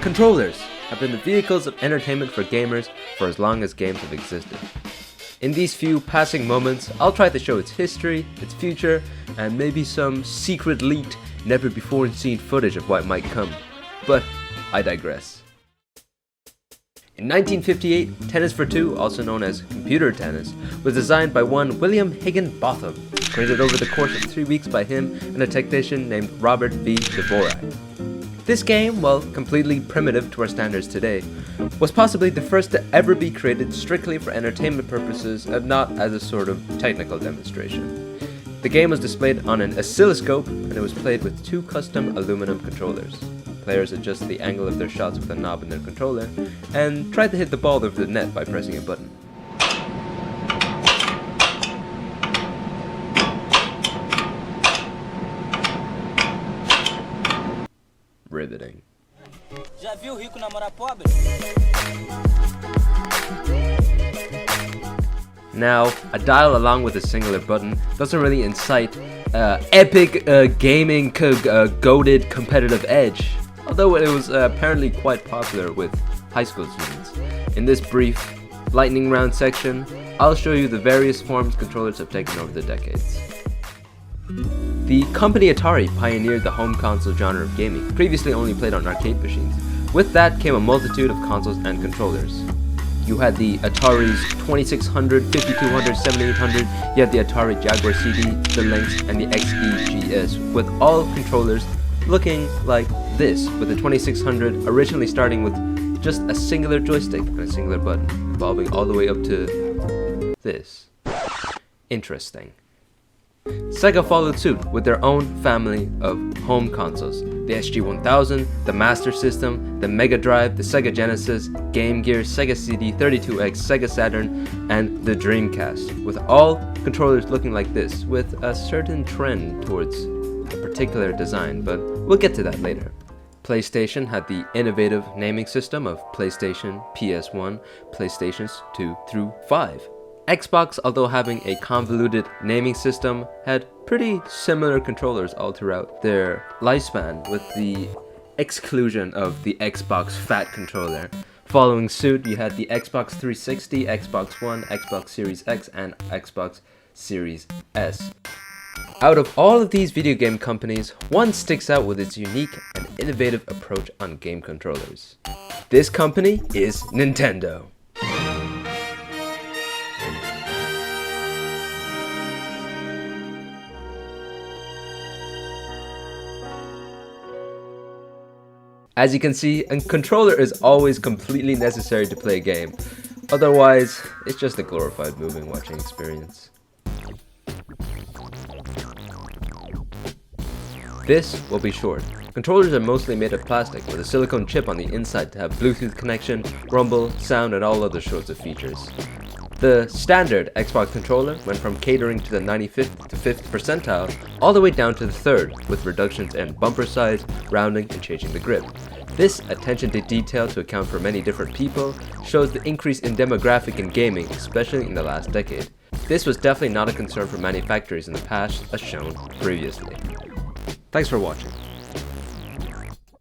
Controllers have been the vehicles of entertainment for gamers for as long as games have existed. In these few passing moments, I'll try to show its history, its future, and maybe some secret leaked, never before seen footage of what might come. But I digress. In 1958, Tennis for Two, also known as computer tennis, was designed by one William Higginbotham, created over the course of 3 weeks by him and a technician named Robert V. Dvorak. This game, while completely primitive to our standards today, was possibly the first to ever be created strictly for entertainment purposes and not as a sort of technical demonstration. The game was displayed on an oscilloscope and it was played with 2 custom aluminum controllers. Players adjust the angle of their shots with a knob in their controller and try to hit the ball over the net by pressing a button. Riveting. Já viu rico namorar pobre? Now, a dial along with a singular button doesn't really incite epic gaming goated competitive edge, although it was apparently quite popular with high school students. In this brief lightning round section, I'll show you the various forms controllers have taken over the decades. The company Atari pioneered the home console genre of gaming, previously only played on arcade machines. With that came a multitude of consoles and controllers. You had the Atari's 2600, 5200, 7800, you had the Atari Jaguar CD, the Lynx, and the XEGS, with all controllers looking like this, with the 2600 originally starting with just a singular joystick and a singular button, evolving all the way up to this. Interesting. Sega followed suit with their own family of home consoles. The SG-1000, the Master System, the Mega Drive, the Sega Genesis, Game Gear, Sega CD32X, Sega Saturn, and the Dreamcast, with all controllers looking like this, with a certain trend towards a particular design, but we'll get to that later. PlayStation had the innovative naming system of PlayStation, PS1, PlayStations 2 through 5. Xbox, although having a convoluted naming system, had pretty similar controllers all throughout their lifespan, with the exclusion of the Xbox Fat controller. Following suit, you had the Xbox 360, Xbox One, Xbox Series X, and Xbox Series S. Out of all of these video game companies, one sticks out with its unique and innovative approach on game controllers. This company is Nintendo. As you can see, a controller is always completely necessary to play a game. Otherwise, it's just a glorified moving watching experience. This will be short. Controllers are mostly made of plastic with a silicone chip on the inside to have Bluetooth connection, rumble, sound, and all other sorts of features. The standard Xbox controller went from catering to the 95th to 5th percentile all the way down to the 3rd, with reductions in bumper size, rounding, and changing the grip. This attention to detail to account for many different people shows the increase in demographic in gaming, especially in the last decade. This was definitely not a concern for manufacturers in the past, as shown previously. Thanks for watching.